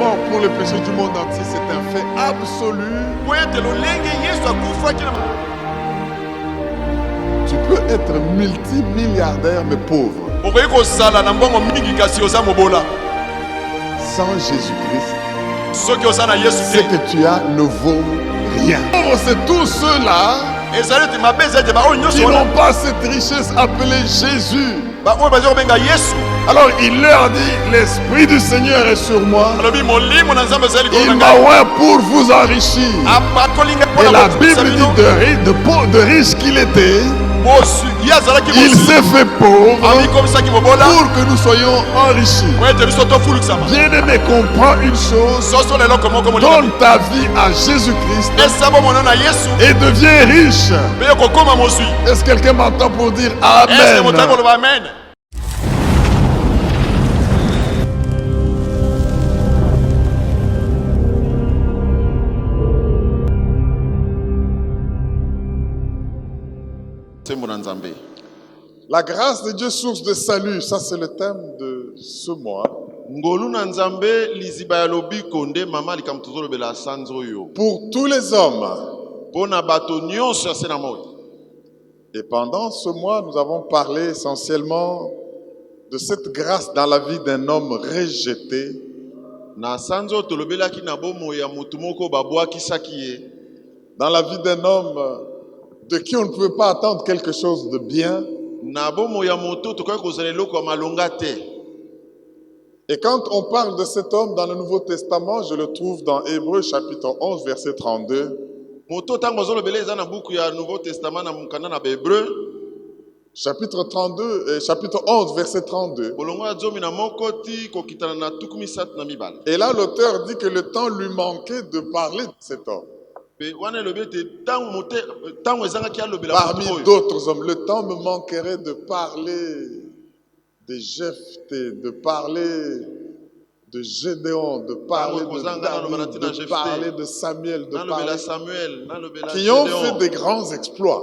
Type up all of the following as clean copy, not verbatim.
mort pour le péché du monde entier, c'est un fait absolu. Tu peux être multimilliardaire mais pauvre. Sans Jésus-Christ, ce que tu as ne vaut rien. C'est tous ceux-là qui n'ont pas cette richesse appelée Jésus. Alors il leur dit, l'Esprit du Seigneur est sur moi. Il m'a oint pour vous enrichir. Et la Bible dit de riche qu'il était, il s'est fait pauvre pour que nous soyons enrichis. Bien-aimé, comprends une chose. Donne ta vie à Jésus-Christ et deviens riche. Est-ce que quelqu'un m'entend pour dire Amen? La grâce de Dieu, source de salut, ça c'est le thème de ce mois. Pour tous les hommes. Et pendant ce mois, nous avons parlé essentiellement de cette grâce dans la vie d'un homme rejeté. Dans la vie d'un homme de qui on ne peut pas attendre quelque chose de bien. Et quand on parle de cet homme dans le Nouveau Testament, je le trouve dans Hébreux chapitre 11 verset 32. Chapitre 32, chapitre 11 verset 32. Et là l'auteur dit que le temps lui manquait de parler de cet homme. Parmi d'autres hommes, le temps me manquerait de parler de Jephthé, de parler de Gédéon, de parler de David, de parler de Samuel, de parler qui ont fait des grands exploits.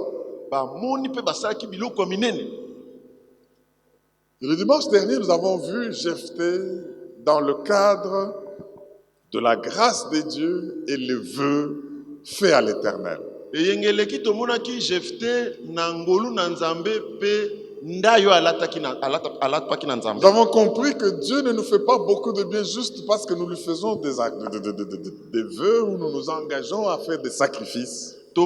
Et le dimanche dernier, nous avons vu Jephthé dans le cadre de la grâce de Dieu et les vœux fait à l'Éternel. Nous avons compris que Dieu ne nous fait pas beaucoup de bien juste parce que nous lui faisons des actes, des vœux où nous nous engageons à faire des sacrifices. Mais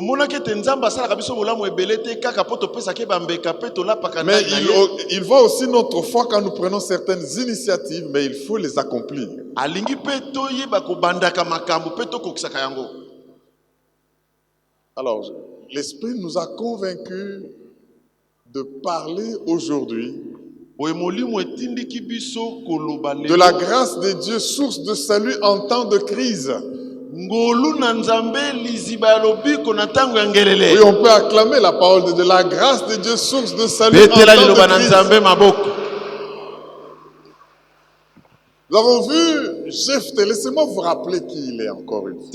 il voit aussi notre foi quand nous prenons certaines initiatives, mais il faut les accomplir. Alors, l'Esprit nous a convaincus de parler aujourd'hui de la grâce de Dieu, source de salut en temps de crise. Oui, on peut acclamer la parole de Dieu. La grâce de Dieu, source de salut en temps de crise. Nous avons vu Jephthé. Laissez-moi vous rappeler qui il est encore une fois.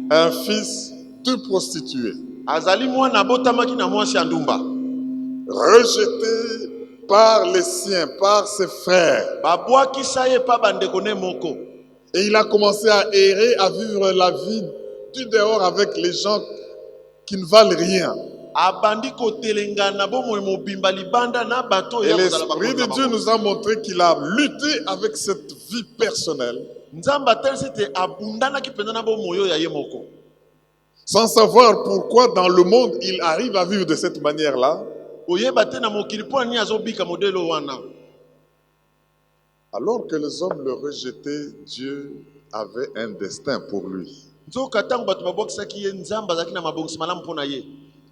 Un fils de prostituée. Rejeté par les siens, par ses frères. Et il a commencé à errer, à vivre la vie du dehors avec les gens qui ne valent rien. Et l'Esprit de Dieu nous a montré qu'il a lutté avec cette vie personnelle. Sans savoir pourquoi dans le monde il arrive à vivre de cette manière-là. Alors que les hommes le rejetaient, Dieu avait un destin pour lui.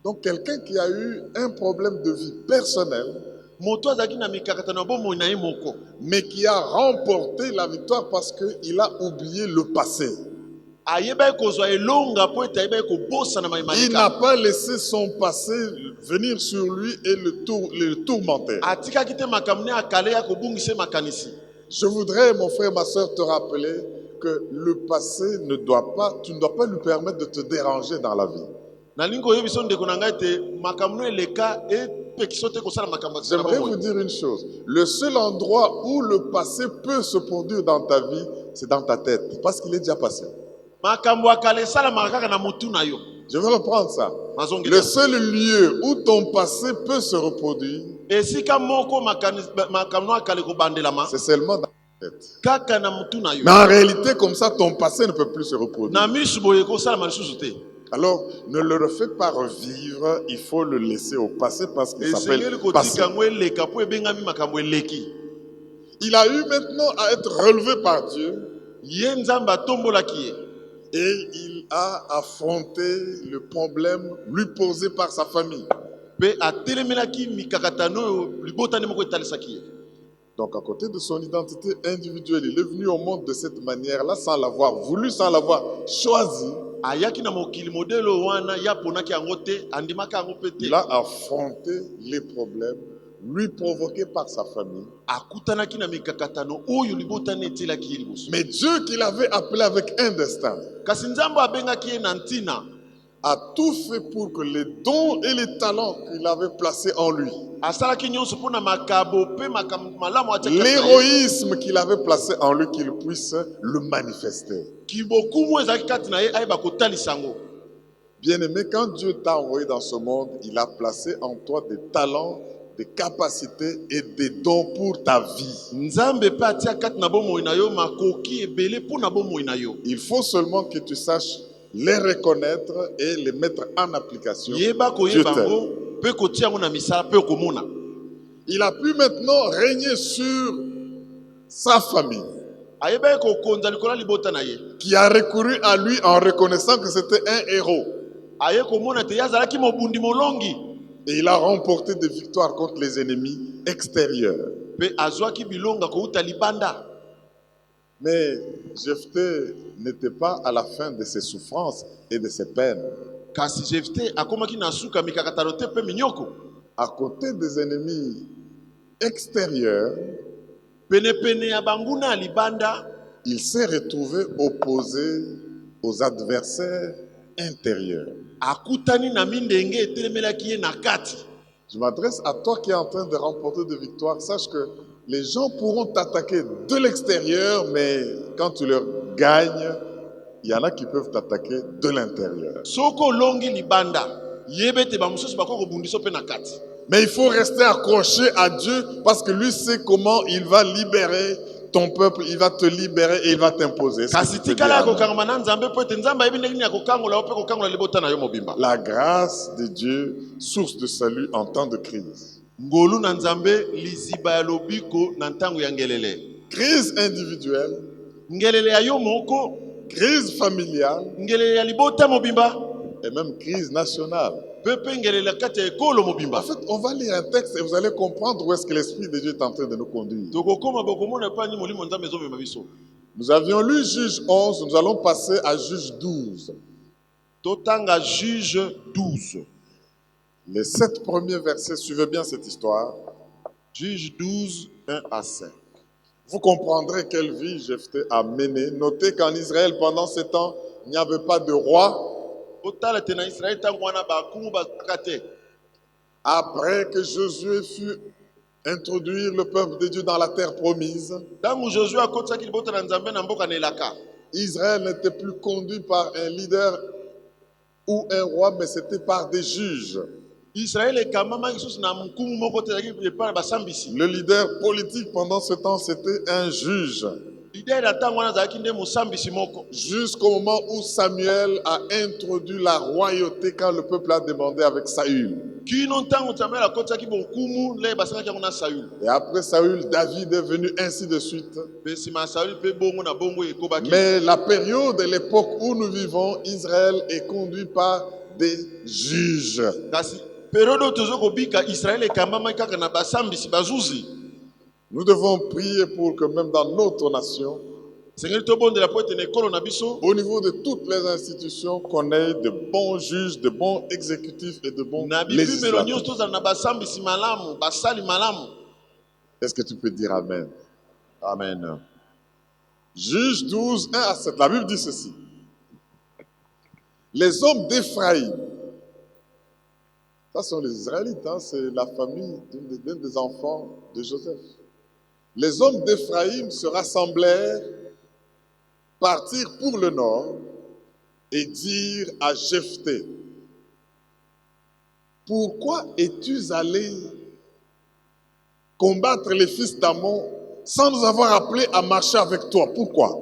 Donc quelqu'un qui a eu un problème de vie personnelle, mais qui a remporté la victoire parce qu'il a oublié le passé. Il n'a pas laissé son passé venir sur lui et le tourmenter. Je voudrais, mon frère, ma soeur, te rappeler que le passé tu ne dois pas lui permettre de te déranger dans la vie. J'aimerais vous dire une chose. Le seul endroit où le passé peut se produire dans ta vie, c'est dans ta tête. Parce qu'il est déjà passé. Je vais reprendre ça. Le seul lieu où ton passé peut se reproduire, c'est seulement dans ta tête. Mais en réalité, comme ça, ton passé ne peut plus se reproduire. Alors, ne le refais pas revivre, il faut le laisser au passé parce qu'il s'appelle passé. Il a eu maintenant à être relevé par Dieu. Et il a affronté le problème lui posé par sa famille. Donc à côté de son identité individuelle, il est venu au monde de cette manière-là sans l'avoir voulu, sans l'avoir choisi. Il a affronté les problèmes lui provoqués par sa famille. Mais Dieu qui l'avait appelé avec un destin a tout fait pour que les dons et les talents qu'il avait placés en lui, l'héroïsme qu'il avait placé en lui, qu'il puisse le manifester. Bien-aimé, quand Dieu t'a envoyé dans ce monde, il a placé en toi des talents, des capacités et des dons pour ta vie. Il faut seulement que tu saches les reconnaître et les mettre en application. Dieu t'aide. Il a pu maintenant régner sur sa famille, qui a recouru à lui en reconnaissant que c'était un héros. Et il a remporté des victoires contre les ennemis extérieurs. Mais Jephthé n'était pas à la fin de ses souffrances et de ses peines. À côté des ennemis extérieurs, il s'est retrouvé opposé aux adversaires intérieurs. Je m'adresse à toi qui es en train de remporter des victoires. Sache que les gens pourront t'attaquer de l'extérieur, mais quand tu leur gagnes, il y en a qui peuvent t'attaquer de l'intérieur. Mais il faut rester accroché à Dieu parce que lui sait comment il va libérer ton peuple, il va te libérer et il va t'imposer. La grâce de Dieu, source de salut en temps de crise. Crise individuelle, crise familiale et même crise nationale. En fait, on va lire un texte et vous allez comprendre où est-ce que l'Esprit de Dieu est en train de nous conduire. Nous avions lu Juge 11, nous allons passer à Juge 12. Juge 12. Les 7 premiers versets, suivez bien cette histoire. Juge 12, 1 à 5. Vous comprendrez quelle vie Jephthé a menée. Notez qu'en Israël, pendant ce temps, il n'y avait pas de roi. Après que Josué fut introduire le peuple de Dieu dans la terre promise, Israël n'était plus conduit par un leader ou un roi, mais c'était par des juges. Le leader politique pendant ce temps, c'était un juge. Jusqu'au moment où Samuel a introduit la royauté quand le peuple a demandé avec Saül. Et après Saül, David est venu, ainsi de suite. Mais la période et l'époque où nous vivons, Israël est conduit par des juges. Nous devons prier pour que même dans notre nation, au niveau de toutes les institutions, qu'on ait de bons juges, de bons exécutifs et de bons législateurs. Est-ce que tu peux dire Amen? Amen. Juge 12, 1 à 7. La Bible dit ceci. Les hommes d'Éphraïm Ça sont les Israélites, hein, c'est la famille d'un des enfants de Joseph. Les hommes d'Éphraïm se rassemblèrent, partirent pour le nord et dirent à Jephthé: pourquoi es-tu allé combattre les fils d'Ammon sans nous avoir appelés à marcher avec toi? Pourquoi?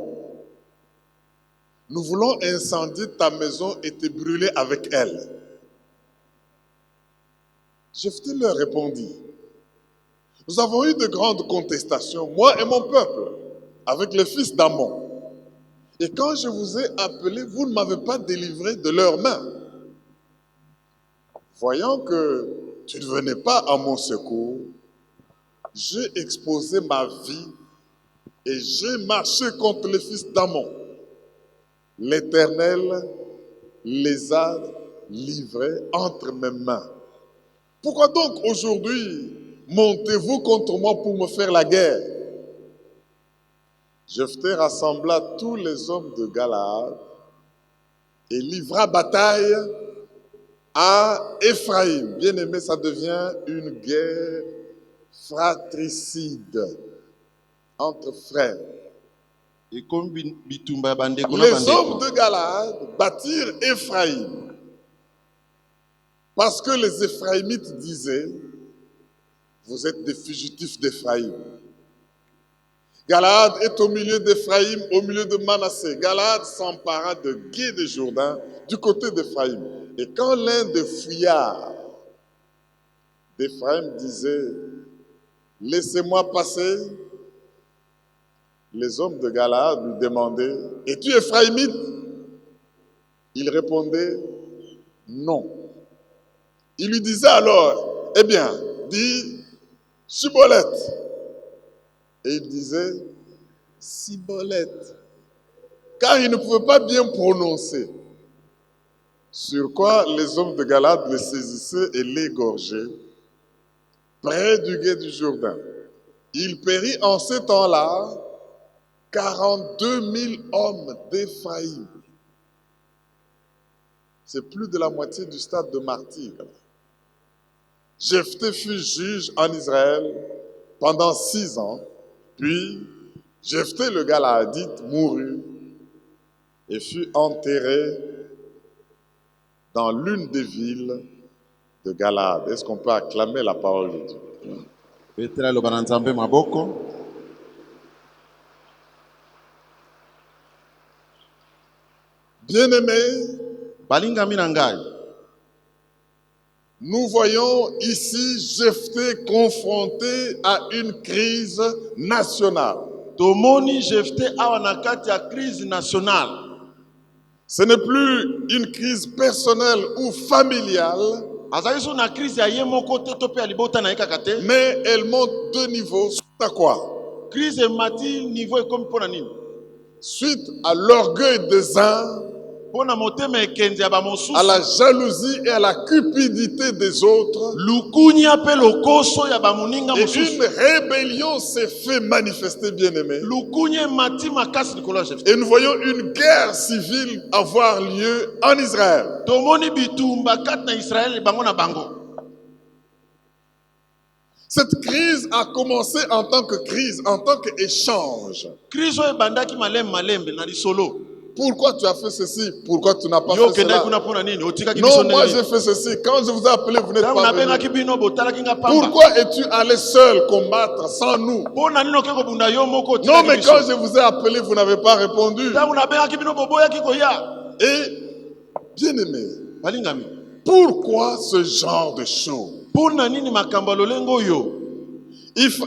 Nous voulons incendier ta maison et te brûler avec elle. Jephthé leur répondit: nous avons eu de grandes contestations, moi et mon peuple, avec les fils d'Ammon. Et quand je vous ai appelé, vous ne m'avez pas délivré de leurs mains. Voyant que tu ne venais pas à mon secours, j'ai exposé ma vie et j'ai marché contre les fils d'Ammon. L'Éternel les a livrés entre mes mains. Pourquoi donc aujourd'hui montez-vous contre moi pour me faire la guerre? Jephthé rassembla tous les hommes de Galaad et livra bataille à Éphraïm. Bien aimé, ça devient une guerre fratricide entre frères. Les hommes de Galaad battirent Éphraïm parce que les Éphraïmites disaient: vous êtes des fugitifs d'Éphraïm. Galaad est au milieu d'Éphraïm, au milieu de Manassé. Galaad s'empara de Gué de Jourdain du côté d'Éphraïm. Et quand l'un des fuyards d'Éphraïm disait: laissez-moi passer, les hommes de Galaad lui demandaient: es-tu Éphraïmite? Il répondait: non. Il lui disait alors: eh bien, dis Siboleth. Et il disait Siboleth, car il ne pouvait pas bien prononcer. Sur quoi les hommes de Galaad le saisissaient et l'égorgeaient près du gué du Jourdain. Il périt en ce temps-là 42 000 hommes d'Éphraïm. C'est plus de la moitié du stade de martyrs. Jephthé fut juge en Israël pendant 6 ans. Puis Jephthé le Galaadite mourut et fut enterré dans l'une des villes de Galaad. Est-ce qu'on peut acclamer la parole de Dieu? Bien-aimés, nous voyons ici Jephthé confronté à une crise nationale. Ce n'est plus une crise personnelle ou familiale, mais elle monte 2 niveaux. Suite à quoi? Suite à l'orgueil des uns, à la jalousie et à la cupidité des autres, et une rébellion s'est fait manifester, bien-aimé. Et nous voyons une guerre civile avoir lieu en Israël. Cette crise a commencé en tant que crise, en tant qu'échange. Pourquoi tu as fait ceci? Pourquoi tu n'as pas fait cela? Non, moi j'ai fait ceci. Quand je vous ai appelé, vous n'êtes pas venu. Pourquoi es-tu allé seul combattre sans nous? Non, mais quand je vous ai appelé, vous n'avez pas répondu. Et, bien aimé, pourquoi ce genre de choses?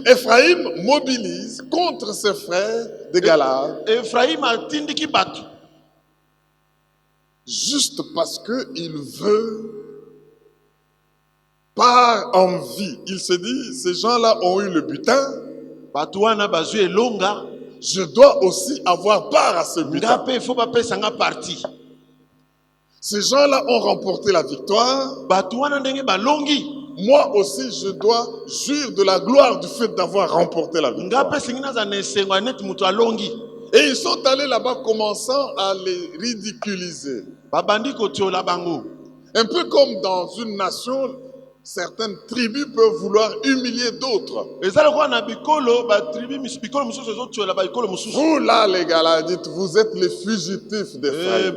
Ephraïm mobilise contre ses frères de Galaad. Juste parce qu'il veut, par envie, il se dit, ces gens-là ont eu le butin, je dois aussi avoir part à ce butin. Ces gens-là ont remporté la victoire, moi aussi je dois jouir de la gloire du fait d'avoir remporté la victoire. Et ils sont allés là-bas commençant à les ridiculiser. Un peu comme dans une nation, certaines tribus peuvent vouloir humilier d'autres. Vous là, les Galadites, vous êtes les fugitifs d'Ephraïm.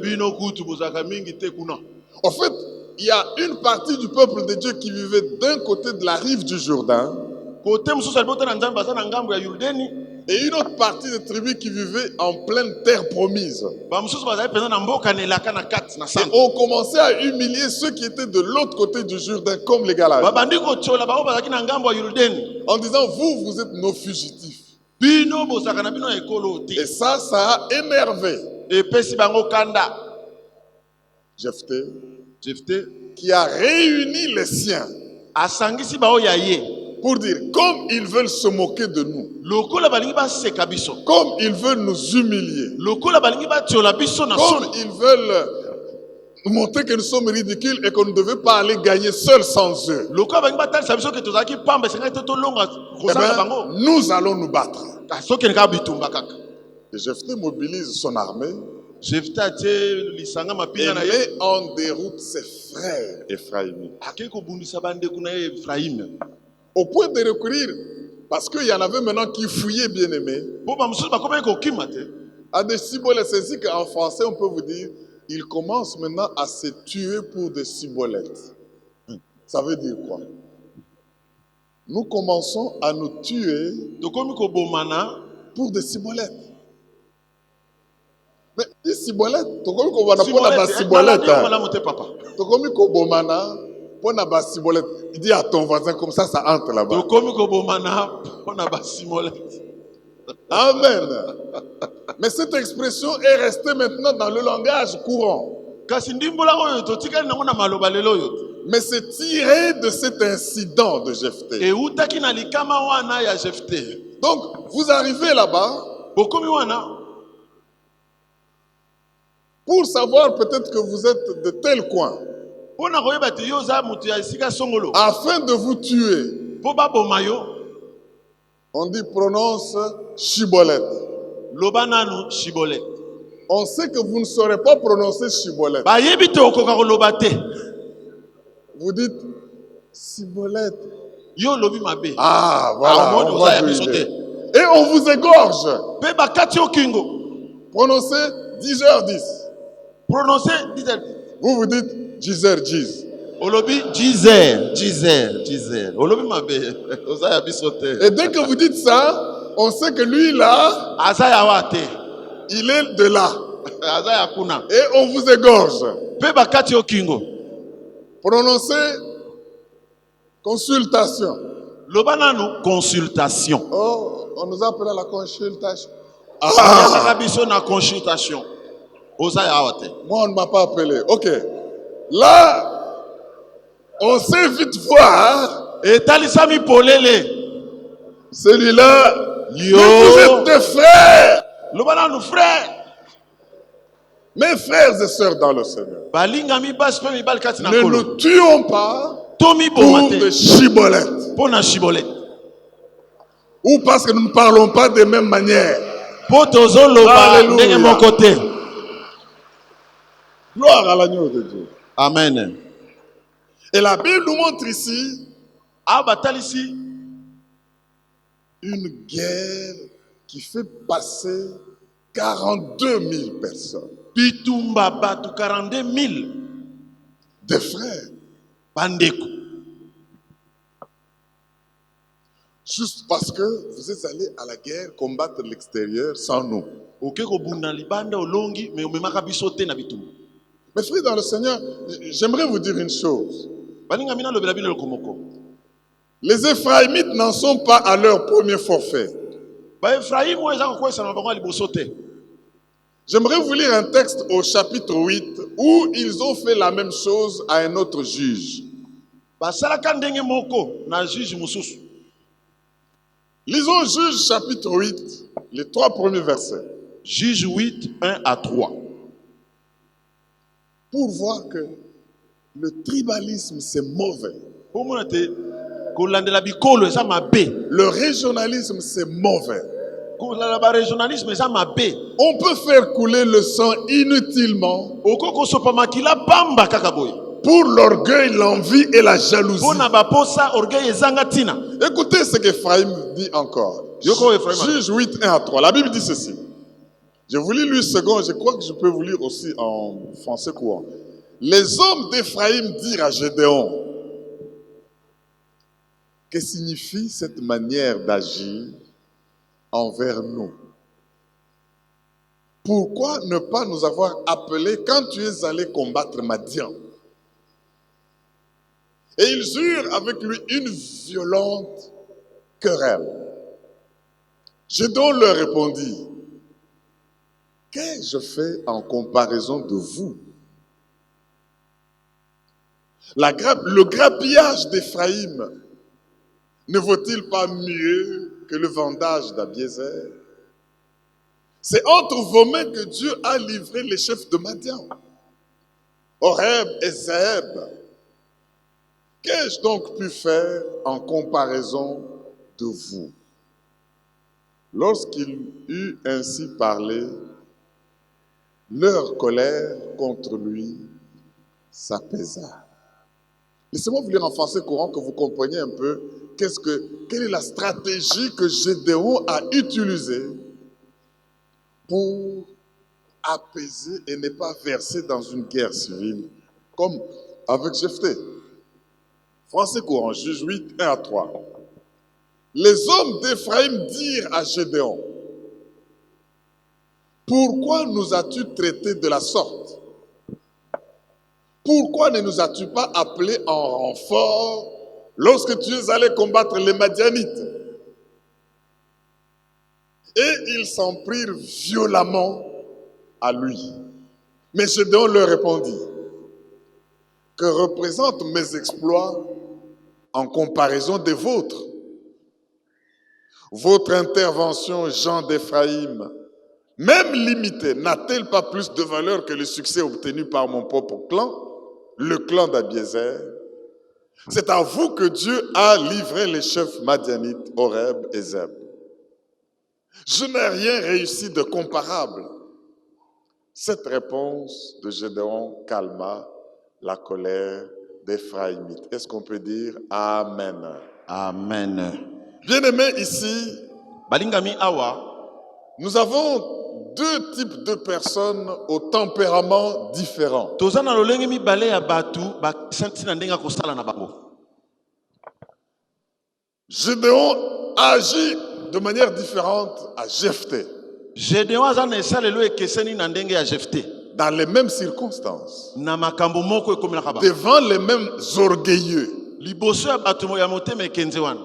En fait, il y a une partie du peuple de Dieu qui vivait d'un côté de la rive du Jourdain. Et une autre partie des tribus qui vivaient en pleine terre promise. Et on commençait à humilier ceux qui étaient de l'autre côté du Jourdain, comme les Galatiens. En disant, vous êtes nos fugitifs. Et ça a énervé Jephthé, qui a réuni les siens pour dire, comme ils veulent se moquer de nous, comme ils veulent nous humilier, comme ils veulent montrer que nous sommes ridicules et qu'on ne devait pas aller gagner seuls sans eux, nous allons nous battre. Et Jephthé mobilise son armée et met en déroute ses frères Ephraïmites. Au point de recourir, parce qu'il y en avait maintenant qui fouillaient bien aimés, à des cibolettes. C'est ainsi qu'en français on peut vous dire, ils commencent maintenant à se tuer pour des cibolettes. Ça veut dire quoi? Nous commençons à nous tuer pour des cibolettes. Mais les cibolettes, il dit à ton voisin comme ça entre là-bas. Amen. Mais cette expression est restée maintenant dans le langage courant. Mais c'est tiré de cet incident de Jephthé. Donc, vous arrivez là-bas pour savoir peut-être que vous êtes de tel coin, afin de vous tuer. On dit prononce Shiboleth. On sait que vous ne saurez pas prononcer Shiboleth. Vous dites Shiboleth. Ah, voilà. On va et on vous égorge. Prononcez 10h10. Vous dites Jizer Jiz. Et dès que vous dites ça, on sait que lui là, il est de là. Et on vous égorge. Prononcez consultation. Consultation. Oh, on nous appelle à la consultation. Moi, on ne m'a pas appelé. Ok. Là, on sait vite voir. Celui-là, vous êtes des frères. Mes frères et sœurs dans le Seigneur, ne nous tuons pas pour des chibolettes. Ou parce que nous ne parlons pas de même manière. Alléluia. Gloire à l'agneau de Dieu. Amen. Et la Bible nous montre ici une guerre qui fait passer 42 000 personnes. Des frères. Juste parce que vous êtes allés à la guerre combattre l'extérieur sans nous. Mes frères dans le Seigneur, j'aimerais vous dire une chose. Les Ephraïmites n'en sont pas à leur premier forfait. J'aimerais vous lire un texte au chapitre 8 où ils ont fait la même chose à un autre juge. Lisons Juge chapitre 8, les 3 premiers versets. Juge 8, 1 à 3. Pour voir que le tribalisme c'est mauvais. Le régionalisme c'est mauvais. On peut faire couler le sang inutilement pour l'orgueil, l'envie et la jalousie. Pona baposa orgueil ezanga tina. Écoutez ce qu'Ephraïm dit encore. Yoko Ephraim. Juge 8, 1 à 3. La Bible dit ceci. Je vous lis le second, je crois que je peux vous lire aussi en français courant. Les hommes d'Ephraïm dirent à Gédéon, que signifie cette manière d'agir envers nous? Pourquoi ne pas nous avoir appelés quand tu es allé combattre Madian? Et ils eurent avec lui une violente querelle. Gédéon leur répondit, qu'ai-je fait en comparaison de vous? Le grappillage d'Éphraïm ne vaut-il pas mieux que le vendage d'Abiézer? C'est entre vos mains que Dieu a livré les chefs de Madian, Horeb et Zéb. Qu'ai-je donc pu faire en comparaison de vous? Lorsqu'il eut ainsi parlé, leur colère contre lui s'apaisa. Laissez-moi vous lire en français courant que vous compreniez un peu quelle est la stratégie que Gédéon a utilisée pour apaiser et ne pas verser dans une guerre civile, comme avec Jephthé. Français courant, Juge 8, 1 à 3. Les hommes d'Éphraïm dirent à Gédéon, pourquoi nous as-tu traités de la sorte? Pourquoi ne nous as-tu pas appelés en renfort lorsque tu es allé combattre les Madianites? Et ils s'en prirent violemment à lui. Mais Gédéon leur répondit, que représentent mes exploits en comparaison des vôtres? Votre intervention, gens d'Éphraïm, même limitée, n'a-t-elle pas plus de valeur que le succès obtenu par mon propre clan, le clan d'Abiézer? C'est à vous que Dieu a livré les chefs madianites, Horeb et Zéb. Je n'ai rien réussi de comparable. Cette réponse de Gédéon calma la colère d'Éphraïmites. Est-ce qu'on peut dire Amen? Amen. Bien-aimés, ici, Balingami awa. nous avons deux types de personnes au tempérament différent. Tozana lolenge mi bale ya batu ba senti na ndenga kosala na bango. Gédéon agit de manière différente à Jephthé. Gédéon azana esalelo ekeseni na ndenge ya Jephthé. Dans les mêmes circonstances. Na makambo moko ekomelaka ba. Devant les mêmes orgueilleux. Liboso ya batu ya motema ekenze wana.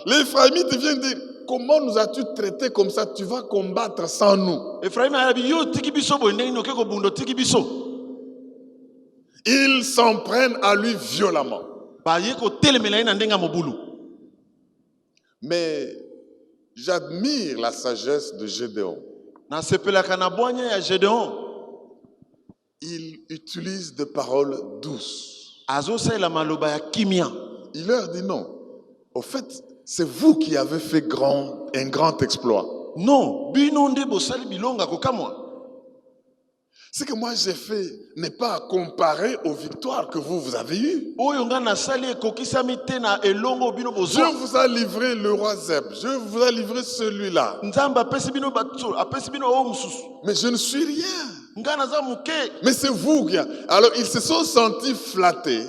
Les Ephraimites viennent dire, comment nous as-tu traités comme ça? Tu vas combattre sans nous. Ils s'en prennent à lui violemment. Mais j'admire la sagesse de Gédéon. Il utilise des paroles douces. Il leur dit non. Au fait, c'est vous qui avez fait un grand exploit. Non, Ce que moi j'ai fait n'est pas à comparer aux victoires que vous avez eues. Dieu vous a livré le roi Zeb. Dieu vous a livré celui-là. Mais je ne suis rien. Mais c'est vous qui... Alors ils se sont sentis flattés.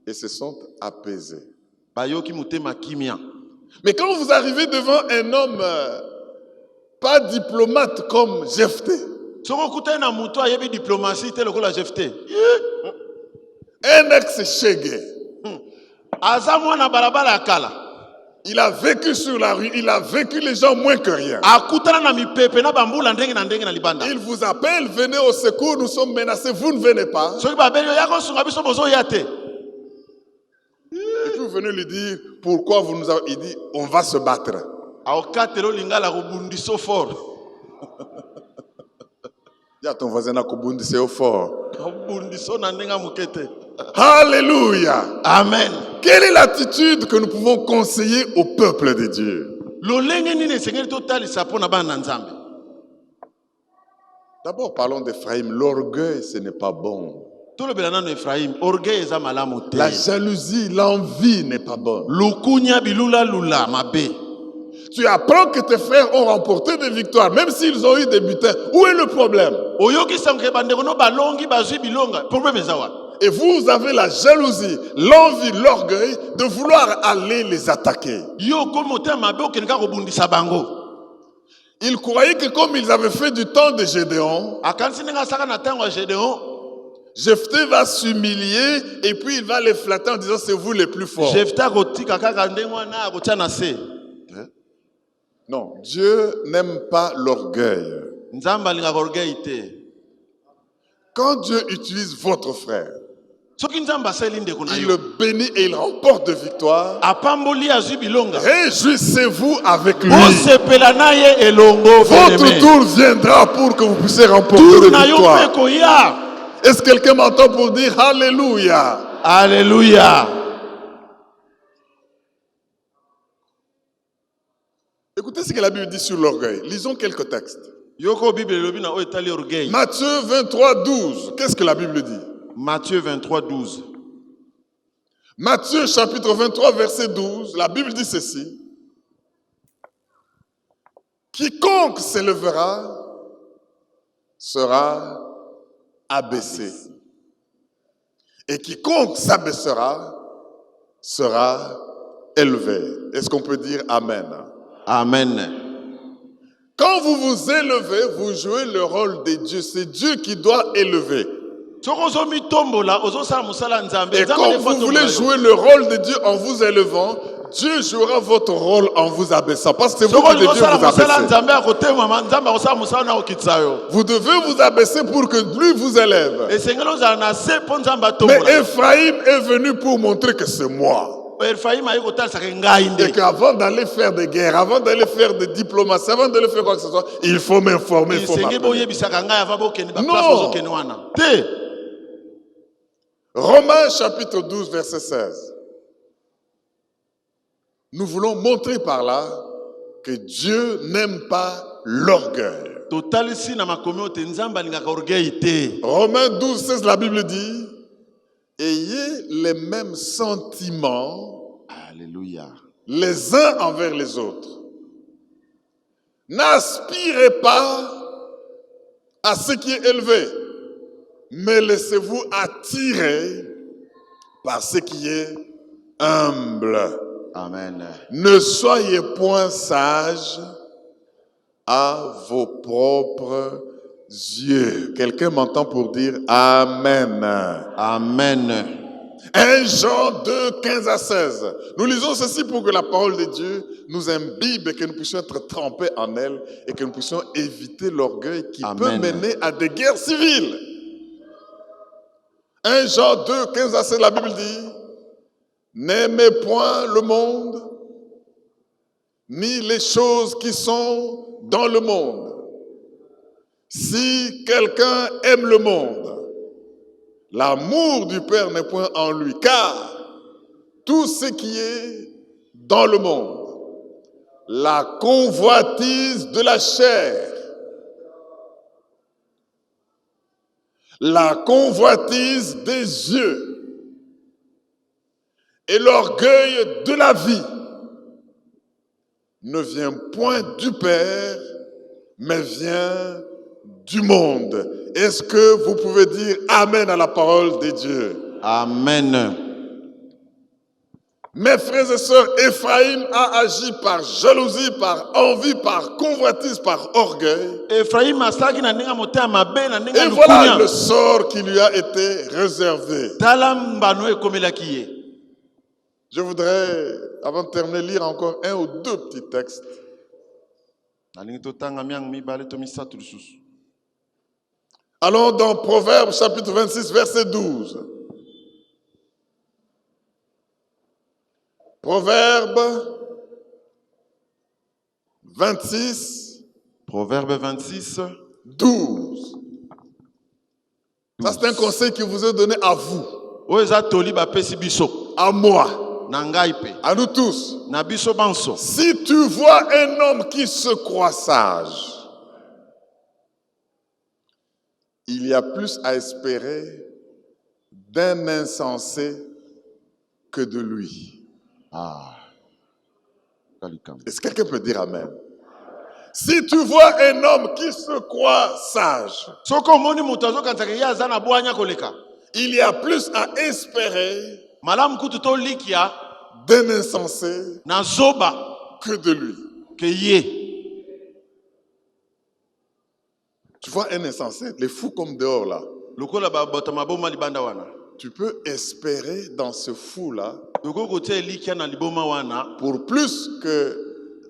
Et se sont apaisés. Mais quand vous arrivez devant un homme pas diplomate comme Jephthé, un ex-Chégué, il a vécu sur la rue, il a vécu les gens moins que rien. Il vous appelle, venez au secours, nous sommes menacés, vous ne venez pas. Et puis vous venez lui dire, pourquoi vous nous avez... Il dit, on va se battre. Dis à ton voisin, c'est au fort. Alléluia. Amen. Quelle est l'attitude que nous pouvons conseiller au peuple de Dieu? D'abord, parlons d'Ephraïm. L'orgueil, ce n'est pas bon. Tout le bélanan Ephraim, orgueil eza malamu te. La jalousie, l'envie n'est pas bonne. Lukunya bilula lula mabe. Tu apprends que tes frères ont remporté des victoires, même s'ils ont eu des butins. Où est le problème? Oyoki samke bandeko no balongi bazwi bilonga. Problème eza wa. Et vous avez la jalousie, l'envie, l'orgueil de vouloir aller les attaquer. Yo komo te mabe okeneka kobundisa bango. Ils croyaient que comme ils avaient fait du temps de Gédéon, Akansi nenga saka na tango ya Gédéon. Jephthé va s'humilier et puis il va les flatter en disant c'est vous les plus forts. Jephthé kotika kaka ndengo na akotia na se. Non, Dieu n'aime pas l'orgueil. Nzamba linga orgueil te. Quand Dieu utilise votre frère, Soki nzamba seli ndeko na il yo. le bénit et il remporte de victoire. Apamboli azwi bilonga. Réjouissez-vous avec lui. Osepela na ye elongo. Votre tour viendra pour que vous puissiez remporter Tour de na yo victoire. pe koya. Est-ce que quelqu'un m'entend pour dire Alléluia? Alléluia. Écoutez ce que la Bible dit sur l'orgueil. Lisons quelques textes. Yoko Bible lobi na oetali orgueil. Matthieu 23, 12. Qu'est-ce que la Bible dit? Matthieu 23, 12. Matthieu chapitre 23, verset 12. La Bible dit ceci. Quiconque s'élèvera sera abaissé. Et quiconque s'abaissera sera élevé. Est-ce qu'on peut dire Amen? Amen. Quand vous vous élevez, vous jouez le rôle de Dieu. C'est Dieu qui doit élever. Et quand vous voulez jouer le rôle de Dieu en vous élevant, Dieu jouera votre rôle en vous abaissant. Parce que c'est vous qui devez vous abaisser. Vous devez vous abaisser pour que lui vous élève. Mais Ephraïm est venu pour montrer que c'est moi. Et qu'avant d'aller faire des guerres, avant d'aller faire des diplomaties, avant d'aller faire quoi que ce soit, il faut m'informer, il faut m'appeler. Non. Romains chapitre 12, verset 16. Nous voulons montrer par là que Dieu n'aime pas l'orgueil. Romains 12, 16, la Bible dit, ayez les mêmes sentiments, Alléluia, les uns envers les autres. N'aspirez pas à ce qui est élevé, mais laissez-vous attirer par ce qui est humble. Amen. Ne soyez point sages à vos propres yeux. Quelqu'un m'entend pour dire Amen. Amen. 1 Jean 2, 15 à 16. Nous lisons ceci pour que la parole de Dieu nous imbibe et que nous puissions être trempés en elle et que nous puissions éviter l'orgueil qui peut mener à des guerres civiles. 1 Jean 2, 15 à 16, la Bible dit, n'aimez point le monde, ni les choses qui sont dans le monde. Si quelqu'un aime le monde, l'amour du Père n'est point en lui, car tout ce qui est dans le monde, la convoitise de la chair, la convoitise des yeux et l'orgueil de la vie ne vient point du Père, mais vient du monde. Est-ce que vous pouvez dire Amen à la parole de Dieu? Amen. Mes frères et sœurs, Ephraïm a agi par jalousie, par envie, par convoitise, par orgueil. Et voilà le sort qui lui a été réservé. Je voudrais, avant de terminer, lire encore un ou deux petits textes. Allons dans Proverbes chapitre 26, verset 12. Proverbe 26. Proverbe 26. 12. Ça, c'est un conseil qui vous est donné à vous. À moi. À nous tous. Si tu vois un homme qui se croit sage, il y a plus à espérer d'un insensé que de lui. Ah. Kalikam. Est-ce que quelqu'un peut dire amen? Si tu vois un homme qui se croit sage, Soko moni mutazo kansaka ya zana boanya koleka. il y a plus à espérer Malam kutu to likia d'un insensé na zoba que de lui. ke ye. Tu vois un insensé, les fous comme dehors là. Lokola ba botama boma libanda wana. Tu peux espérer dans ce fou-là Loko kote likia na liboma wana. pour plus que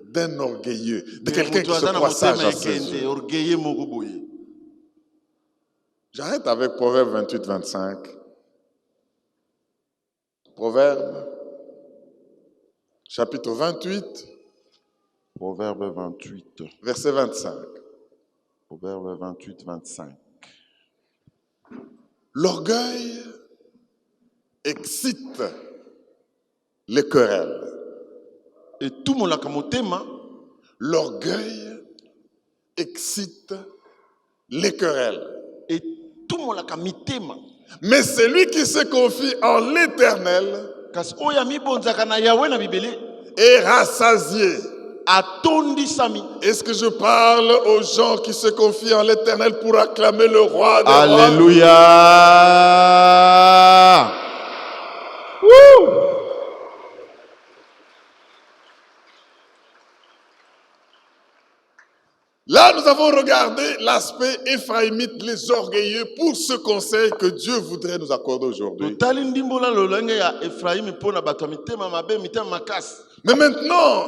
d'un orgueilleux, de quelqu'un qui se croit sage à ses yeux. Orgueilleux moko boye. J'arrête avec Proverbe 28-25. Proverbe, chapitre 28, Proverbe 28. verset 25. Proverbe 28, 25. L'orgueil excite les querelles. Et tout mon lakamotema, L'orgueil excite les querelles. et tout mon lakamitema. Mais celui qui se confie en l'Éternel Kasi oya mi bonzaka na Yahweh na bibeli, est rassasié. atondi sami. Est-ce que je parle aux gens qui se confient en l'Éternel pour acclamer le roi des rois? Alléluia. Là, nous avons regardé l'aspect éphraïmite, les orgueilleux, pour ce conseil que Dieu voudrait nous accorder aujourd'hui. Totali ndimbola lolenge ya Ephraim pona bato mitema mabe mitema makasi. Mais maintenant,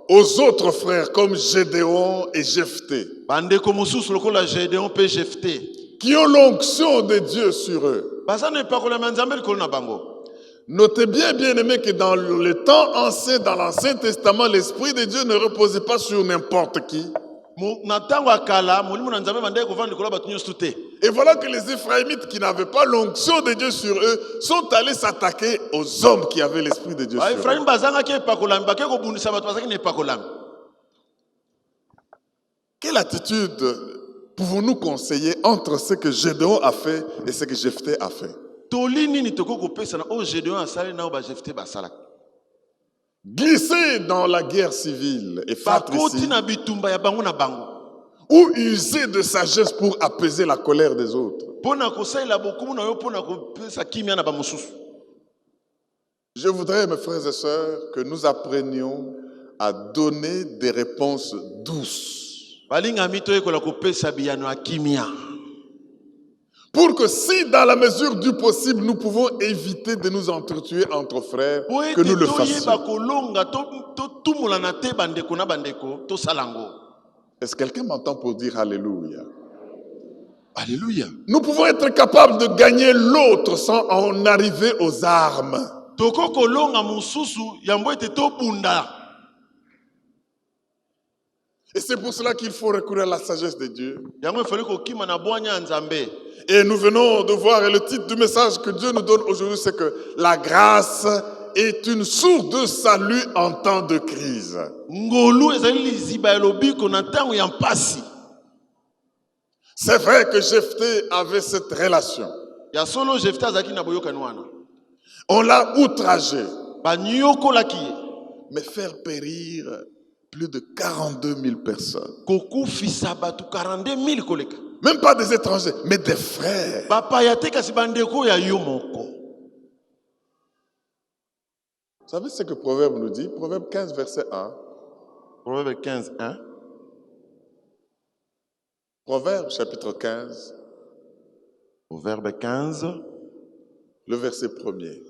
aux autres frères comme Gédéon et Jephthé, Bandeko mususu lokola Gédéon pe Jephthé. qui ont l'onction de Dieu sur eux. Basa ne pakola manzambe likolo na bango. Notez bien, bien-aimés, que dans le temps ancien, dans l'Ancien Testament, l'Esprit de Dieu ne reposait pas sur n'importe qui. Na tango akala molimo na nzambe bandeko kovanda likolo bato nyonso te. Et voilà que les Éphraïmites qui n'avaient pas l'onction de Dieu sur eux sont allés s'attaquer aux hommes qui avaient l'Esprit de Dieu Ba sur eux. Ephraim bazanga ke pakolami bake ko bundisa bato bazaki ne pakolami. Quelle attitude pouvons-nous conseiller entre ce que Gédéon a fait et ce que Jephthé a fait? Toli nini toko kopesa na o Gédéon asali na o ba Jephthé basalaki. Glisser dans la guerre civile et Bakoti na bitumba ya bango na bango. ou user de sagesse pour apaiser la colère des autres. Pona kosaila bokumu na yo pona kopesa kimia na ba mususu. Je voudrais, mes frères et sœurs, que nous apprenions à donner des réponses douces. Balinga mito ekola kopesa biyano ya kimia. Pour que si, dans la mesure du possible, nous pouvons éviter de nous entretuer entre frères, que nous le fassions. Est-ce que quelqu'un m'entend pour dire Alléluia? Alléluia. Nous pouvons être capables de gagner l'autre sans en arriver aux armes. Et c'est pour cela qu'il faut recourir à la sagesse de Dieu. Et nous venons de voir, et le titre du message que Dieu nous donne aujourd'hui, c'est que la grâce est une source de salut en temps de crise. C'est vrai que Jephthé avait cette relation. On l'a outragé. Mais faire périr plus de 42 000 personnes. Même pas des étrangers, mais des frères. Vous savez ce que Proverbe nous dit? Proverbe 15, verset 1. Proverbe 15, 1. Proverbe chapitre 15. Proverbe 15. Le verset 1er.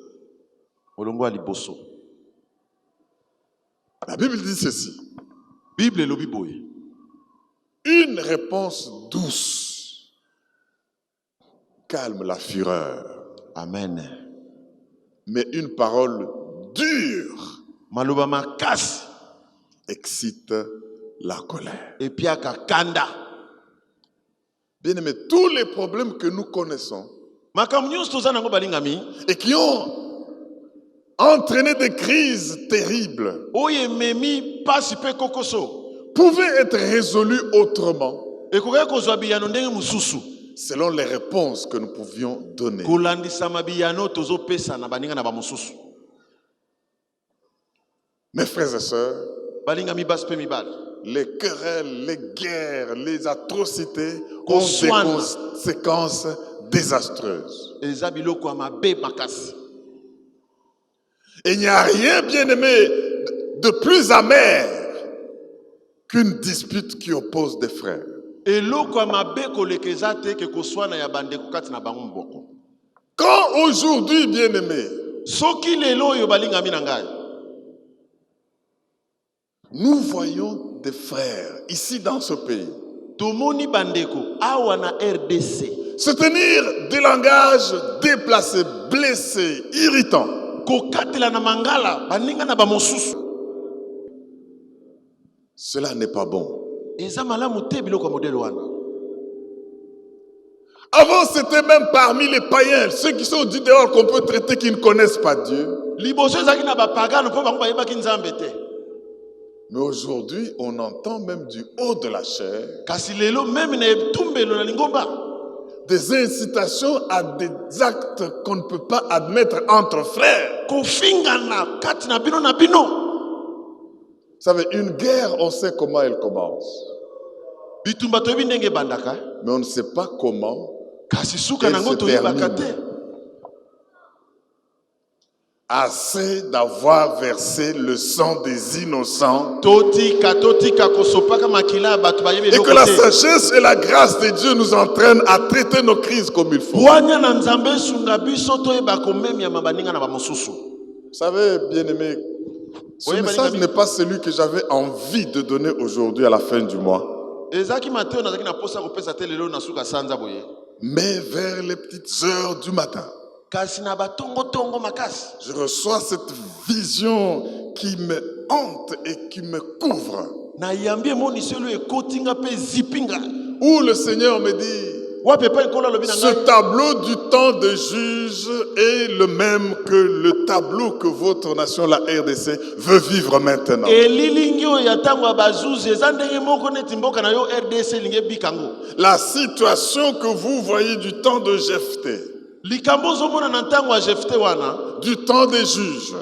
La Bible dit ceci. Bible lobi boy. Une réponse douce calme la fureur. Amen. Mais une parole dure Maloba makasi excite la colère. et piaka kanda. Bien aimé, tous les problèmes que nous connaissons et qui ont entraîné des crises terribles pouvaient être résolus autrement selon les réponses que nous pouvions donner. Mes frères et sœurs, les querelles, les guerres, les atrocités ont des conséquences désastreuses. Et il n'y a rien, bien aimé, de plus amer qu'une dispute qui oppose des frères. Quand aujourd'hui, bien aimé, nous voyons des frères ici dans ce pays se tenir des langages déplacés, blessés, irritants. Cela n'est pas bon. Avant, c'était même parmi les païens, ceux qui sont dits dehors qu'on peut traiter qui ne connaissent pas Dieu. Mais aujourd'hui, on entend même du haut de la chair des incitations à des actes qu'on ne peut pas admettre entre frères. Vous savez, une guerre, on sait comment elle commence. Mais on ne sait pas comment elle se termine. Assez d'avoir versé le sang des innocents. Et que la sagesse et la grâce de Dieu nous entraînent à traiter nos crises comme il faut. Vous savez, bien-aimés, ce message n'est pas celui que j'avais envie de donner aujourd'hui à la fin du mois. Mais vers les petites heures du matin, je reçois cette vision qui me hante et qui me couvre. Où le Seigneur me dit, ce tableau du temps de juge est le même que le tableau que votre nation, la RDC, veut vivre maintenant. La situation que vous voyez du temps de Jephthé, du temps des juges,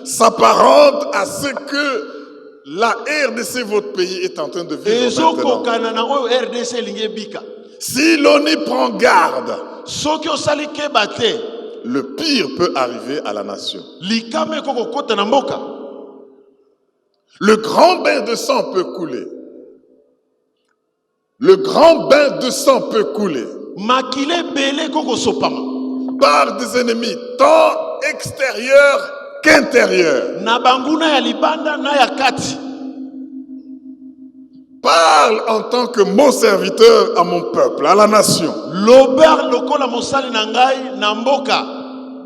s'apparente à ce que la RDC, votre pays, est en train de vivre maintenant. Si l'on y prend garde, le pire peut arriver à la nation. Le grand bain de sang peut couler. Le grand bain de sang peut couler par des ennemis tant extérieurs qu'intérieurs. Parle en tant que mon serviteur à mon peuple, à la nation.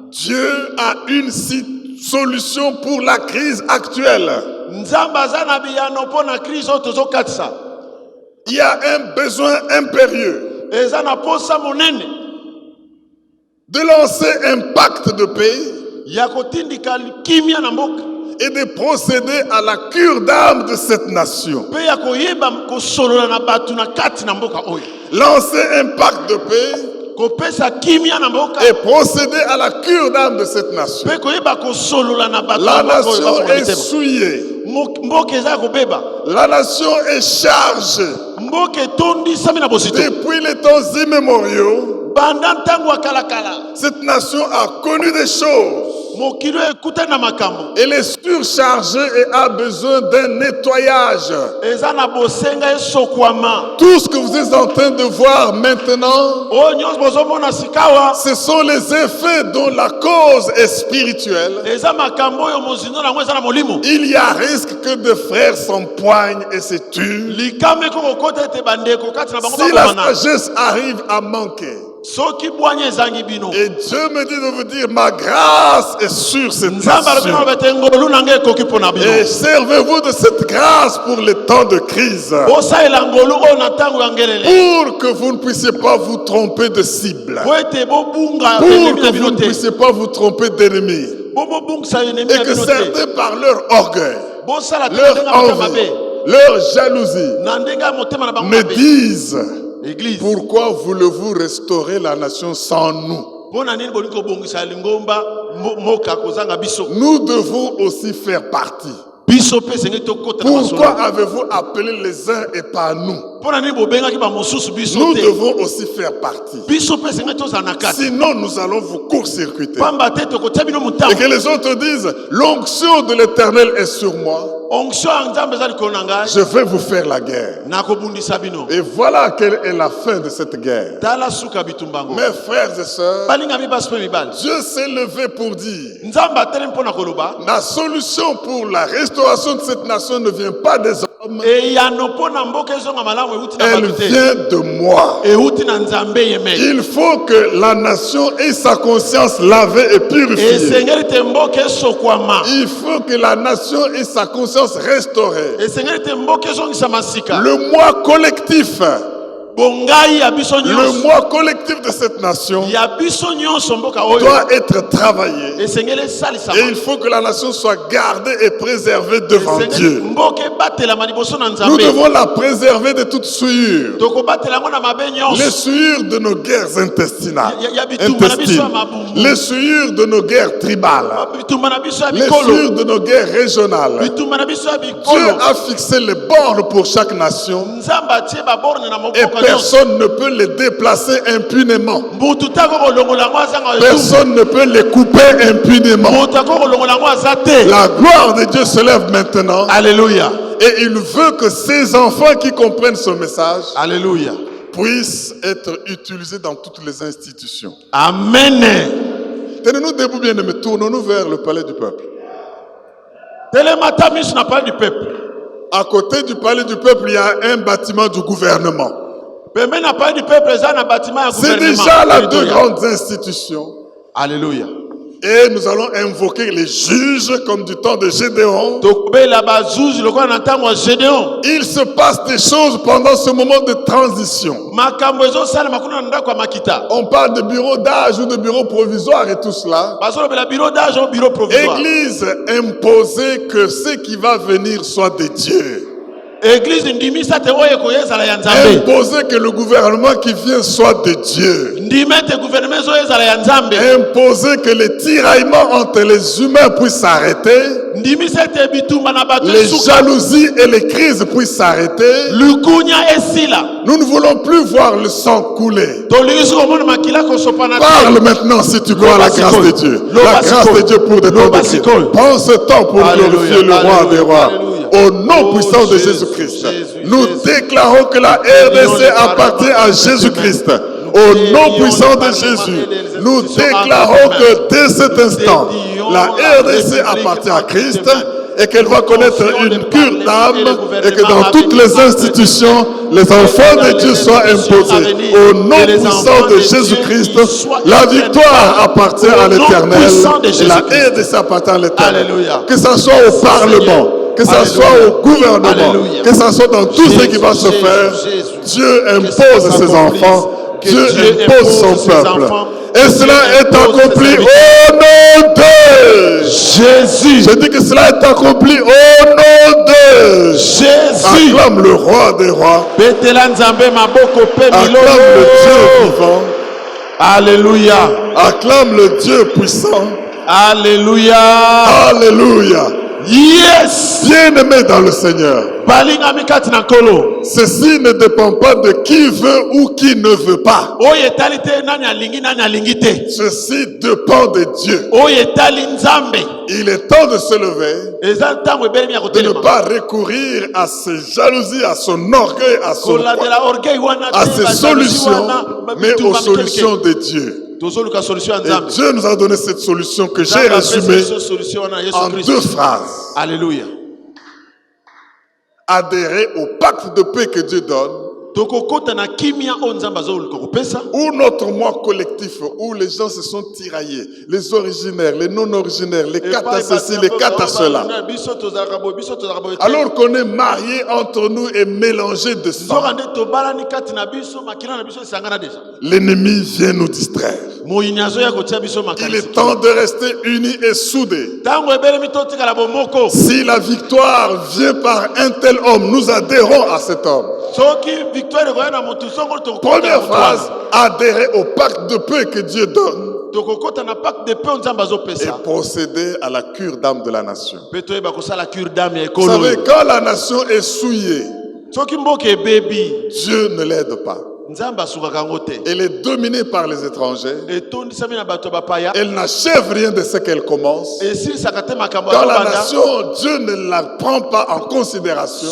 Dieu a une solution pour la crise actuelle. Il y a un besoin impérieux de lancer un pacte de paix et de procéder à la cure d'âme de cette nation. Lancer un pacte de paix et procéder à la cure d'âme de cette nation. La nation est souillée. La nation est chargée. Depuis les temps immémoriaux, cette nation a connu des choses. Elle est surchargée et a besoin d'un nettoyage. Tout ce que vous êtes en train de voir maintenant, ce sont les effets dont la cause est spirituelle. Il y a risque que des frères s'empoignent et se tuent. Si la sagesse arrive à manquer, et Dieu me dit de vous dire, ma grâce est sur cette nation. Et servez-vous de cette grâce pour les temps de crise. Pour que vous ne puissiez pas vous tromper de cible. Pour que vous ne puissiez pas vous tromper d'ennemis. Et que certains par leur orgueil, leur envie, leur jalousie me disent Église. Pourquoi voulez-vous restaurer la nation sans nous? Nous devons aussi faire partie. Pourquoi avez-vous appelé les uns et pas nous? Nous devons aussi faire partie. Sinon, nous allons vous court-circuiter. Et que les autres disent, l'onction de l'Éternel est sur moi. Je vais vous faire la guerre. Et voilà quelle est la fin de cette guerre. Mes frères et sœurs, Dieu s'est levé pour dire, la solution pour la restauration de cette nation ne vient pas des hommes. Elle vient de moi. Il faut que la nation ait sa conscience lavée et purifiée. Il faut que la nation ait sa conscience restaurée. Le moi collectif. Le moi collectif de cette nation doit être travaillé. Et il faut que la nation soit gardée et préservée devant Dieu. Nous devons la préserver de toute souillure. Les souillures de nos guerres intestines. Les souillures de nos guerres tribales. Les souillures de nos guerres régionales. Dieu a fixé les bornes pour chaque nation. Et personne ne peut les déplacer impunément. Personne ne peut les couper impunément. La gloire de Dieu se lève maintenant. Alléluia. Et il veut que ces enfants qui comprennent ce message, alléluia, puissent être utilisés dans toutes les institutions. Amen. Tenez-nous debout, bien-aimés. Tournons-nous vers le palais du peuple. À côté du palais du peuple, il y a un bâtiment du gouvernement. C'est déjà là deux grandes institutions. Alléluia. Et nous allons invoquer les juges comme du temps de Gédéon. Il se passe des choses pendant ce moment de transition. On parle de bureau d'âge ou de bureau provisoire et tout cela. Église imposée que ce qui va venir soit de Dieu. Imposer que le gouvernement qui vient soit de Dieu. Imposer que les tiraillements entre les humains puissent s'arrêter. Les jalousies et les crises puissent s'arrêter. Nous ne voulons plus voir le sang couler. Parle maintenant si tu crois à la grâce de Dieu. La grâce de Dieu pour des temps de crise. Prends ce temps pour glorifier le roi des rois. Au nom puissant de Jésus-Christ, nous déclarons que la RDC appartient à Jésus-Christ. Au nom puissant de Jésus, nous déclarons que dès cet instant, la RDC appartient à Christ et qu'elle va connaître une cure d'âme et que dans toutes les institutions, les enfants de Dieu soient imposés. Au nom puissant de Jésus-Christ, la victoire appartient à l'Éternel et la RDC appartient à l'Éternel. Que ce soit au Parlement, que ce soit au gouvernement, que ce soit dans tout ce qui va se faire, Dieu impose ses enfants, Dieu impose son peuple. Et cela est accompli au nom de Jésus. Je dis que cela est accompli au nom de Jésus. Acclame le roi des rois. Acclame le Dieu vivant. Alléluia. Acclame le Dieu puissant. Alléluia. Alléluia. Yes. Bien-aimé dans le Seigneur. Ceci ne dépend pas de qui veut ou qui ne veut pas. Ceci dépend de Dieu. Il est temps de se lever, de ne pas recourir à ses jalousies, à son orgueil, à ses solutions, mais aux solutions de Dieu. Et Dieu nous a donné cette solution que j'ai résumée en 2 phrases. Alléluia. Adhérer au pacte de paix que Dieu donne, ou notre moi collectif où les gens se sont tiraillés, les originaires, les non-originaires, les kata ceci, les kata cela. Alors qu'on est mariés entre nous et mélangés de sang, l'ennemi vient nous distraire. Il est temps de rester unis et soudés. Si la victoire vient par un tel homme, nous adhérons à cet homme. Première phrase, adhérer au pacte de paix que Dieu donne. Et procéder à la cure d'âme de la nation. Vous savez, quand la nation est souillée, Dieu ne l'aide pas. Elle est dominée par les étrangers. Elle n'achève rien de ce qu'elle commence. Quand la nation, Dieu ne la prend pas en considération.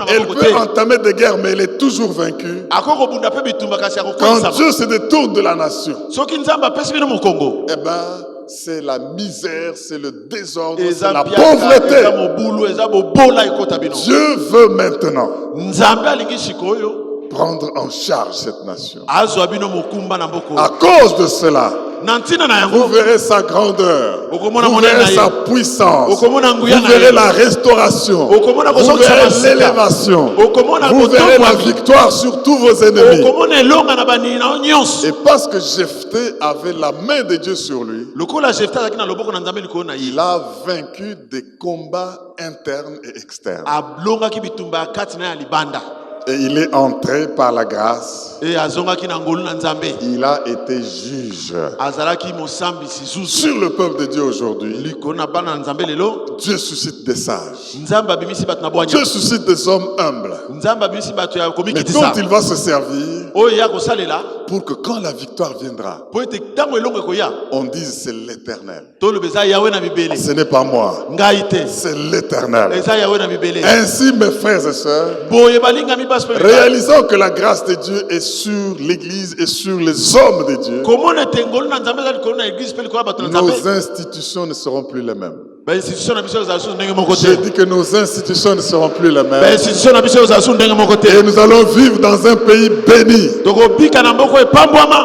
Elle peut entamer des guerres, mais elle est toujours vaincue. Quand Dieu se détourne de la nation, eh ben, c'est la misère, c'est le désordre, c'est la pauvreté. Dieu veut maintenant prendre en charge cette nation. À cause de cela, vous verrez sa grandeur, vous verrez sa puissance, vous verrez la restauration, vous verrez l'élévation, vous verrez la victoire sur tous vos ennemis. Et parce que Jephthé avait la main de Dieu sur lui, il a vaincu des combats internes et externes. Et il est entré par la grâce. Il a été juge sur le peuple de Dieu aujourd'hui. Dieu suscite des sages. Dieu suscite des hommes humbles. Mais dont il va se servir pour que quand la victoire viendra, on dise c'est l'Éternel. Ce n'est pas moi. C'est l'Éternel. Ainsi, mes frères et sœurs, réalisons que la grâce de Dieu est sur l'Église et sur les hommes de Dieu. Nos institutions ne seront plus les mêmes. J'ai dit que nos institutions ne seront plus les mêmes. Et nous allons vivre dans un pays béni.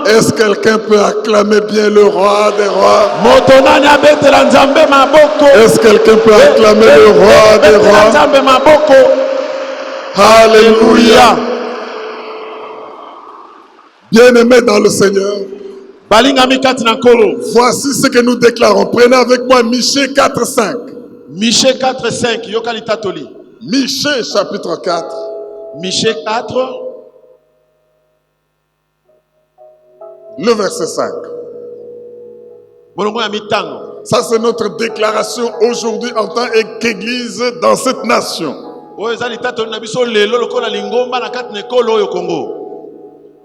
Est-ce que quelqu'un peut acclamer bien le roi des rois? Est-ce que quelqu'un peut acclamer le roi des rois? Alléluia. Bien-aimés dans le Seigneur, voici ce que nous déclarons. Prenez avec moi Michée 4:5. Michée 4:5. Michée chapitre 4. Michée 4. Le verset 5. Ça, c'est notre déclaration aujourd'hui en tant qu'Église dans cette nation.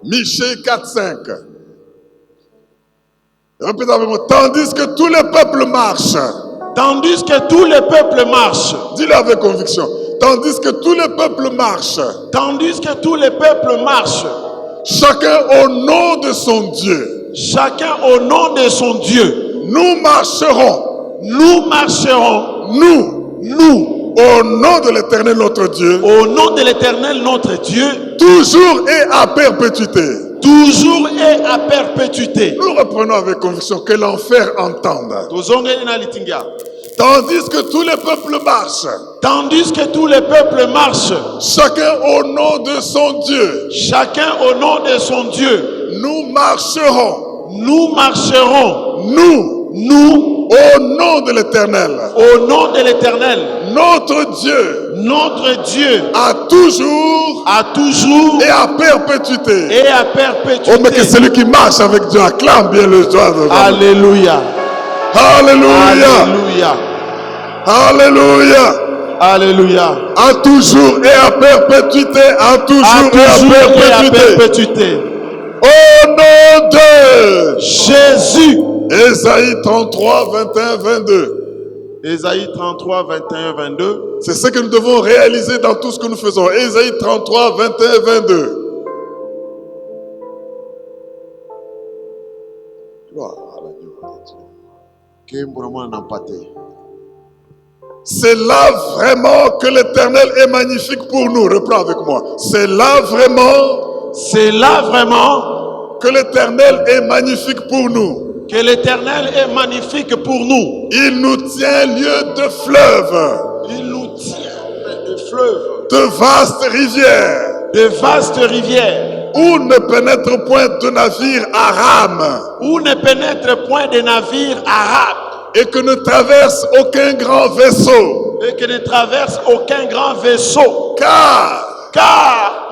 Michée 4:5. Répétez avec moi. Tandis que tous les peuples marchent. Tandis que tous les peuples marchent. Dis-le avec conviction. Tandis que tous les peuples marchent. Tandis que tous les peuples marchent. Chacun au nom de son Dieu. Chacun au nom de son Dieu. Nous marcherons. Nous marcherons. Nous. Au nom de l'Éternel notre Dieu. Au nom de l'Éternel notre Dieu. Toujours et à perpétuité. Toujours et à perpétuité. Nous reprenons avec conviction que l'enfer entende. Tandis que tous les peuples marchent. Tandis que tous les peuples marchent. Chacun au nom de son Dieu. Chacun au nom de son Dieu. Nous marcherons. Nous marcherons. Nous. Au nom de l'Éternel. Au nom de l'Éternel. Notre Dieu. Notre Dieu. A toujours. Et à perpétuité. Et à perpétuité. Oh, mais que celui qui marche avec Dieu acclame bien le joie de Dieu. Alléluia. Alléluia. Alléluia. Alléluia. À toujours et à perpétuité. À toujours et à perpétuité. Au nom de Jésus. Ésaïe 33, 21, 22. Ésaïe 33, 21, 22. C'est ce que nous devons réaliser dans tout ce que nous faisons. Ésaïe 33, 21, 22. Gloire à l'agneau de Dieu. C'est là vraiment que l'Éternel est magnifique pour nous. Reprends avec moi. C'est là vraiment que l'Éternel est magnifique pour nous. Que l'Éternel est magnifique pour nous. Il nous tient lieu de fleuves. Il nous tient de fleuves. De vastes rivières. De vastes rivières. Où ne pénètre point de navire arabe. Où ne pénètre point de navire arabe. Et que ne traverse aucun grand vaisseau. Et que ne traverse aucun grand vaisseau. Car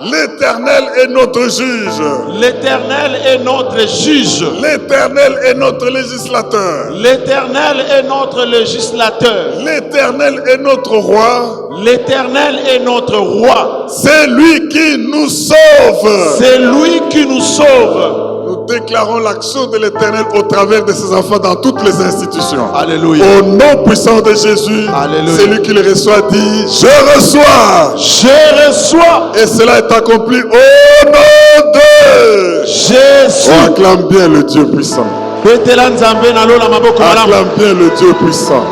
l'Éternel est notre juge. L'Éternel est notre juge. L'Éternel est notre législateur. L'Éternel est notre législateur. L'Éternel est notre roi. L'Éternel est notre roi. C'est lui qui nous sauve. C'est lui qui nous sauve. Nous déclarons l'action de l'Éternel au travers de ses enfants dans toutes les institutions. Alléluia. Au nom puissant de Jésus, Alléluia. celui qui le reçoit dit, je reçois. Je reçois. Et cela est accompli au nom de Jésus. On acclame bien le Dieu puissant. Acclame bien le Dieu puissant.